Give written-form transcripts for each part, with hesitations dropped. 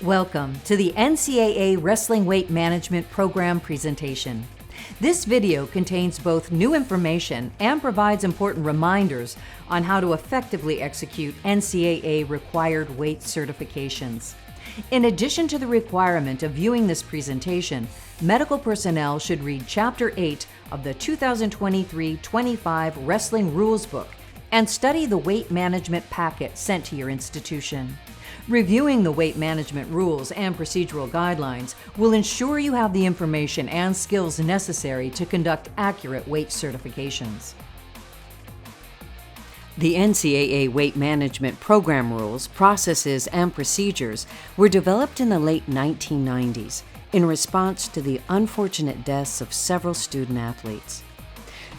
Welcome to the NCAA Wrestling Weight Management Program presentation. This video contains both new information and provides important reminders on how to effectively execute NCAA required weight certifications. In addition to the requirement of viewing this presentation, medical personnel should read Chapter 8 of the 2023-25 Wrestling Rules Book and study the weight management packet sent to your institution. Reviewing the weight management rules and procedural guidelines will ensure you have the information and skills necessary to conduct accurate weight certifications. The NCAA Weight Management Program rules, processes, and procedures were developed in the late 1990s in response to the unfortunate deaths of several student athletes.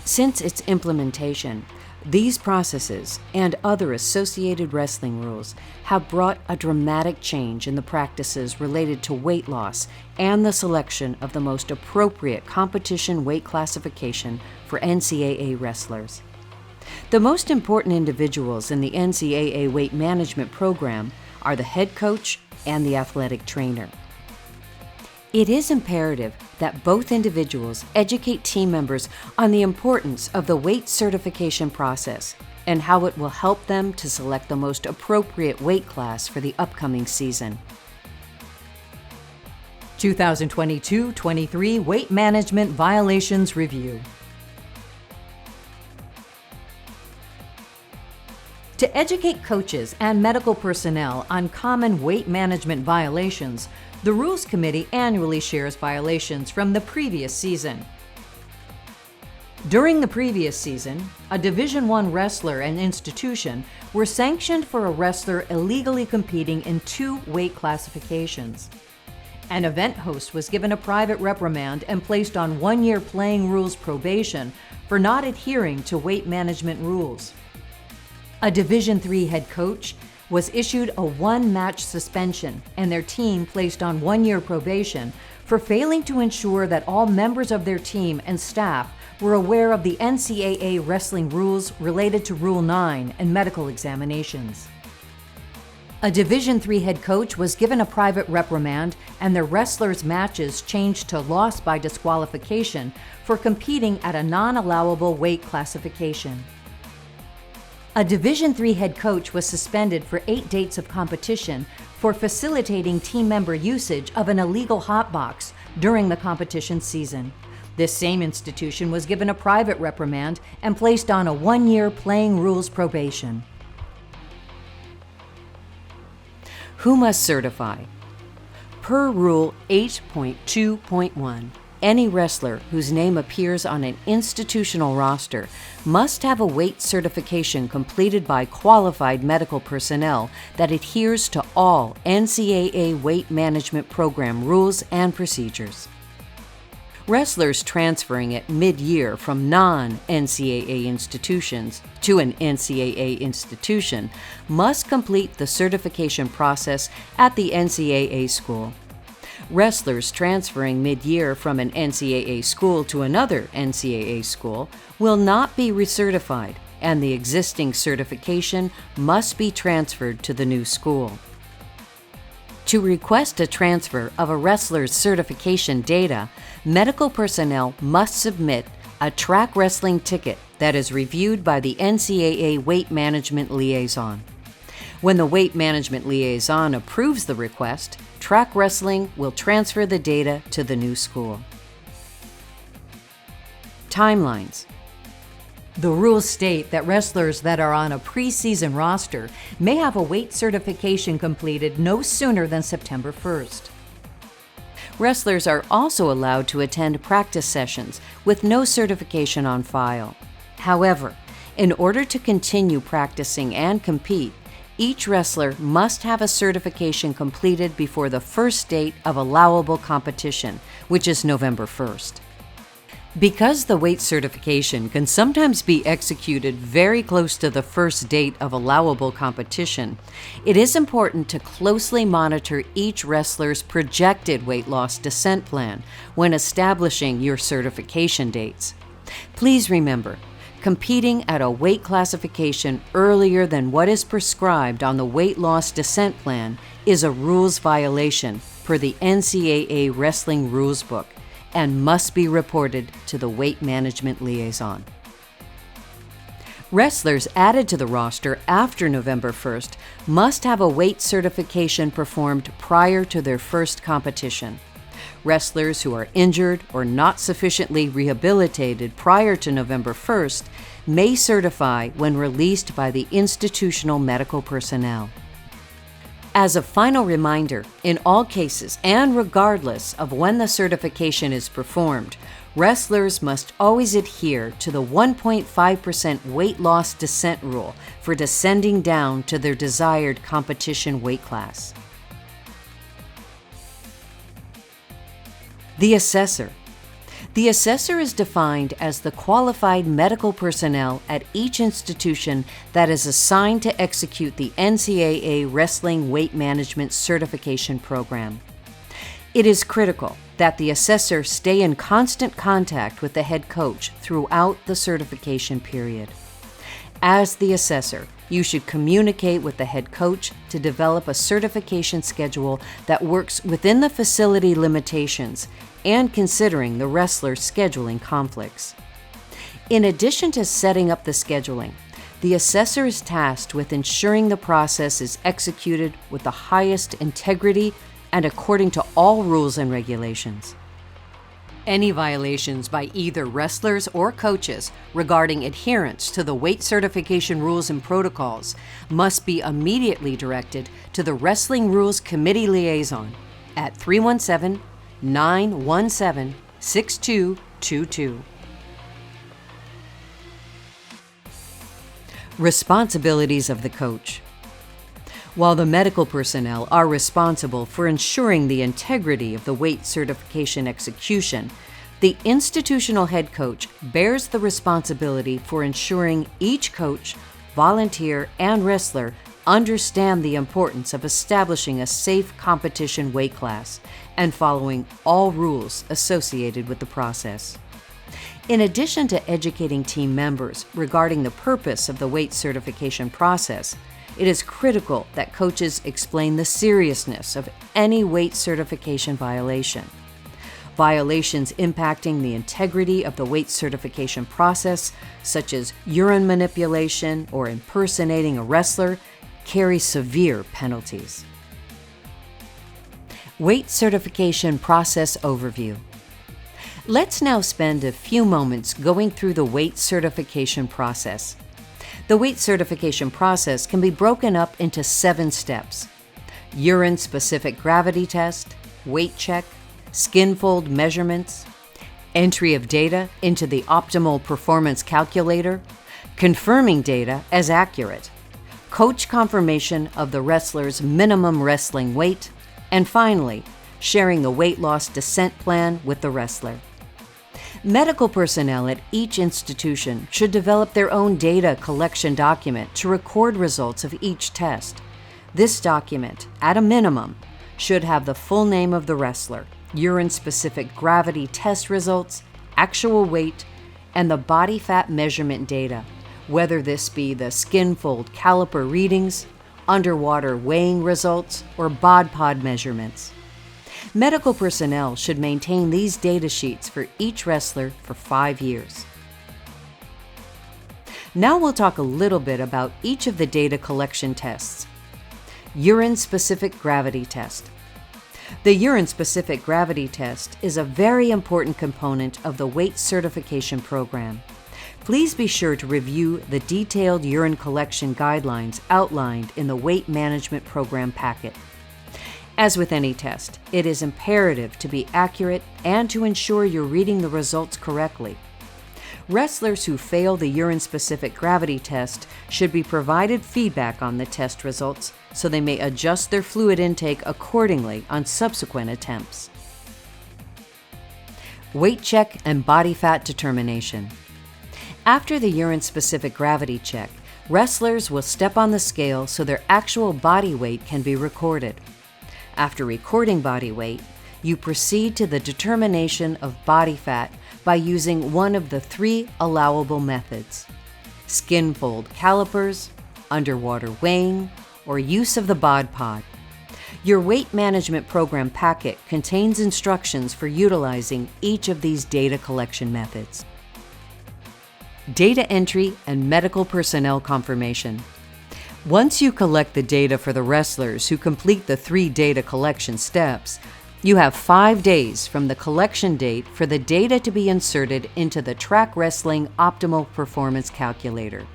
Since its implementation, these processes and other associated wrestling rules have brought a dramatic change in the practices related to weight loss and the selection of the most appropriate competition weight classification for NCAA wrestlers. The most important individuals in the NCAA weight management program are the head coach and the athletic trainer. It is imperative that both individuals educate team members on the importance of the weight certification process and how it will help them to select the most appropriate weight class for the upcoming season. 2022-23 Weight Management Violations Review. To educate coaches and medical personnel on common weight management violations, the Rules Committee annually shares violations from the previous season. During the previous season, a Division I wrestler and institution were sanctioned for a wrestler illegally competing in 2 weight classifications. An event host was given a private reprimand and placed on 1-year playing rules probation for not adhering to weight management rules. A Division III head coach was issued a 1-match suspension and their team placed on 1-year probation for failing to ensure that all members of their team and staff were aware of the NCAA wrestling rules related to Rule 9 and medical examinations. A Division III head coach was given a private reprimand and their wrestlers' matches changed to loss by disqualification for competing at a non-allowable weight classification. A Division III head coach was suspended for 8 dates of competition for facilitating team member usage of an illegal hotbox during the competition season. This same institution was given a private reprimand and placed on a 1-year playing rules probation. Who must certify? Per Rule 8.2.1, any wrestler whose name appears on an institutional roster must have a weight certification completed by qualified medical personnel that adheres to all NCAA weight management program rules and procedures. Wrestlers transferring at mid-year from non-NCAA institutions to an NCAA institution must complete the certification process at the NCAA school. Wrestlers transferring mid-year from an NCAA school to another NCAA school will not be recertified, and the existing certification must be transferred to the new school. To request a transfer of a wrestler's certification data, medical personnel must submit a track wrestling ticket that is reviewed by the NCAA Weight Management Liaison. When the Weight Management Liaison approves the request, track wrestling will transfer the data to the new school. Timelines. The rules state that wrestlers that are on a preseason roster may have a weight certification completed no sooner than September 1st. Wrestlers are also allowed to attend practice sessions with no certification on file. However, in order to continue practicing and compete, each wrestler must have a certification completed before the first date of allowable competition, which is November 1st. Because the weight certification can sometimes be executed very close to the first date of allowable competition, it is important to closely monitor each wrestler's projected weight loss descent plan when establishing your certification dates. Please remember, competing at a weight classification earlier than what is prescribed on the weight loss descent plan is a rules violation per the NCAA Wrestling Rules Book and must be reported to the weight management liaison. Wrestlers added to the roster after November 1st must have a weight certification performed prior to their first competition. Wrestlers who are injured or not sufficiently rehabilitated prior to November 1st may certify when released by the institutional medical personnel. As a final reminder, in all cases and regardless of when the certification is performed, wrestlers must always adhere to the 1.5% weight loss descent rule for descending down to their desired competition weight class. The assessor. The assessor is defined as the qualified medical personnel at each institution that is assigned to execute the NCAA Wrestling Weight Management Certification Program. It is critical that the assessor stay in constant contact with the head coach throughout the certification period. As the assessor, you should communicate with the head coach to develop a certification schedule that works within the facility limitations and considering the wrestler's scheduling conflicts. In addition to setting up the scheduling, the assessor is tasked with ensuring the process is executed with the highest integrity and according to all rules and regulations. Any violations by either wrestlers or coaches regarding adherence to the weight certification rules and protocols must be immediately directed to the Wrestling Rules Committee Liaison at 317-917-6222. Responsibilities of the coach. While the medical personnel are responsible for ensuring the integrity of the weight certification execution, the institutional head coach bears the responsibility for ensuring each coach, volunteer, and wrestler understand the importance of establishing a safe competition weight class and following all rules associated with the process. In addition to educating team members regarding the purpose of the weight certification process, it is critical that coaches explain the seriousness of any weight certification violation. Violations impacting the integrity of the weight certification process, such as urine manipulation or impersonating a wrestler, carry severe penalties. Weight certification process overview. Let's now spend a few moments going through the weight certification process. The weight certification process can be broken up into 7 steps: urine-specific gravity test, weight check, skin fold measurements, entry of data into the optimal performance calculator, confirming data as accurate, coach confirmation of the wrestler's minimum wrestling weight, and finally, sharing the weight loss descent plan with the wrestler. Medical personnel at each institution should develop their own data collection document to record results of each test. This document, at a minimum, should have the full name of the wrestler, urine-specific gravity test results, actual weight, and the body fat measurement data, whether this be the skin fold caliper readings, underwater weighing results, or bod pod measurements. Medical personnel should maintain these data sheets for each wrestler for 5 years. Now we'll talk a little bit about each of the data collection tests. Urine-specific gravity test. The urine-specific gravity test is a very important component of the weight certification program. Please be sure to review the detailed urine collection guidelines outlined in the weight management program packet. As with any test, it is imperative to be accurate and to ensure you're reading the results correctly. Wrestlers who fail the urine-specific gravity test should be provided feedback on the test results so they may adjust their fluid intake accordingly on subsequent attempts. Weight check and body fat determination. After the urine-specific gravity check, wrestlers will step on the scale so their actual body weight can be recorded. After recording body weight, you proceed to the determination of body fat by using one of the 3 allowable methods: skin fold calipers, underwater weighing, or use of the bod pod. Your weight management program packet contains instructions for utilizing each of these data collection methods. Data entry and medical personnel confirmation. Once you collect the data for the wrestlers who complete the 3 data collection steps, you have 5 days from the collection date for the data to be inserted into the Track Wrestling Optimal Performance Calculator.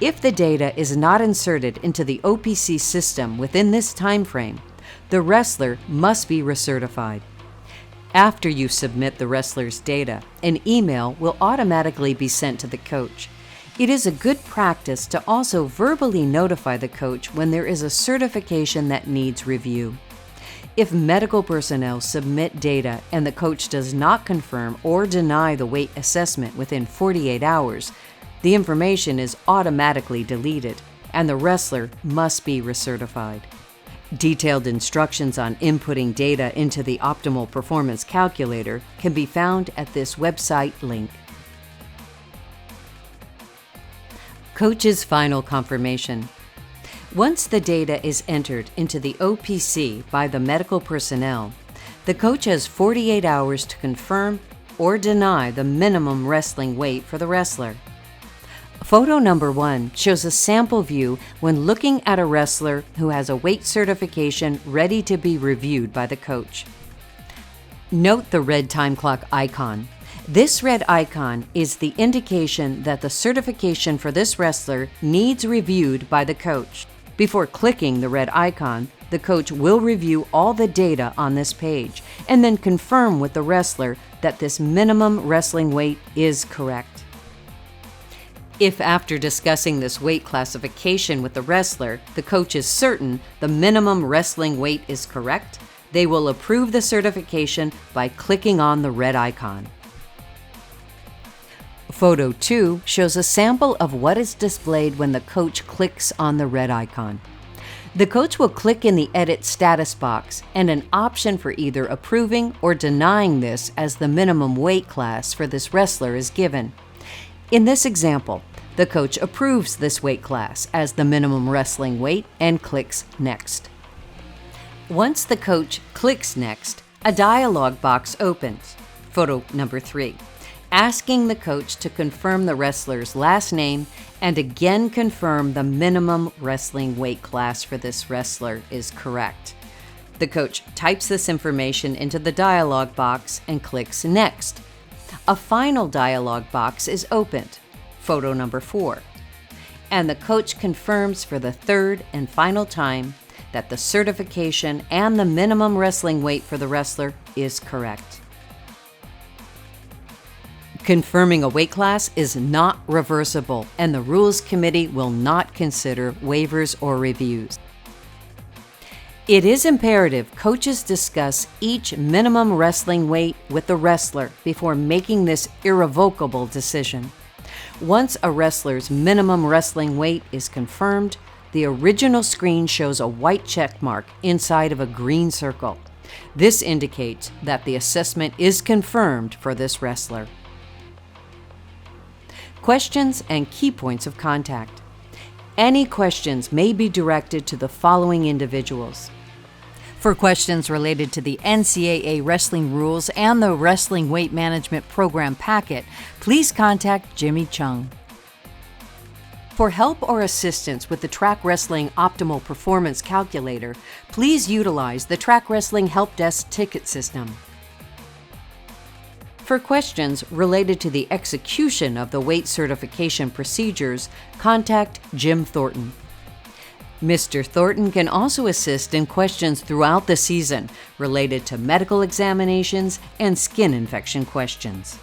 If the data is not inserted into the OPC system within this time frame, the wrestler must be recertified. After you submit the wrestler's data, an email will automatically be sent to the coach. It is a good practice to also verbally notify the coach when there is a certification that needs review. If medical personnel submit data and the coach does not confirm or deny the weight assessment within 48 hours, the information is automatically deleted, and the wrestler must be recertified. Detailed instructions on inputting data into the Optimal Performance Calculator can be found at this website link. Coach's final confirmation. Once the data is entered into the OPC by the medical personnel, the coach has 48 hours to confirm or deny the minimum wrestling weight for the wrestler. Photo number 1 shows a sample view when looking at a wrestler who has a weight certification ready to be reviewed by the coach. Note the red time clock icon. This red icon is the indication that the certification for this wrestler needs reviewed by the coach. Before clicking the red icon, the coach will review all the data on this page and then confirm with the wrestler that this minimum wrestling weight is correct. If after discussing this weight classification with the wrestler, the coach is certain the minimum wrestling weight is correct, they will approve the certification by clicking on the red icon. Photo 2 shows a sample of what is displayed when the coach clicks on the red icon. The coach will click in the Edit Status box, and an option for either approving or denying this as the minimum weight class for this wrestler is given. In this example, the coach approves this weight class as the minimum wrestling weight and clicks Next. Once the coach clicks Next, a dialog box opens, photo number 3, asking the coach to confirm the wrestler's last name and again confirm the minimum wrestling weight class for this wrestler is correct. The coach types this information into the dialog box and clicks Next. A final dialog box is opened, photo number 4, and the coach confirms for the 3rd and final time that the certification and the minimum wrestling weight for the wrestler is correct. Confirming a weight class is not reversible, and the Rules Committee will not consider waivers or reviews. It is imperative coaches discuss each minimum wrestling weight with the wrestler before making this irrevocable decision. Once a wrestler's minimum wrestling weight is confirmed, the original screen shows a white check mark inside of a green circle. This indicates that the assessment is confirmed for this wrestler. Questions and key points of contact. Any questions may be directed to the following individuals. For questions related to the NCAA wrestling rules and the Wrestling Weight Management Program packet, please contact Jimmy Chung. For help or assistance with the Track Wrestling Optimal Performance Calculator, please utilize the Track Wrestling Help Desk ticket system. For questions related to the execution of the weight certification procedures, contact Jim Thornton. Mr. Thornton can also assist in questions throughout the season related to medical examinations and skin infection questions.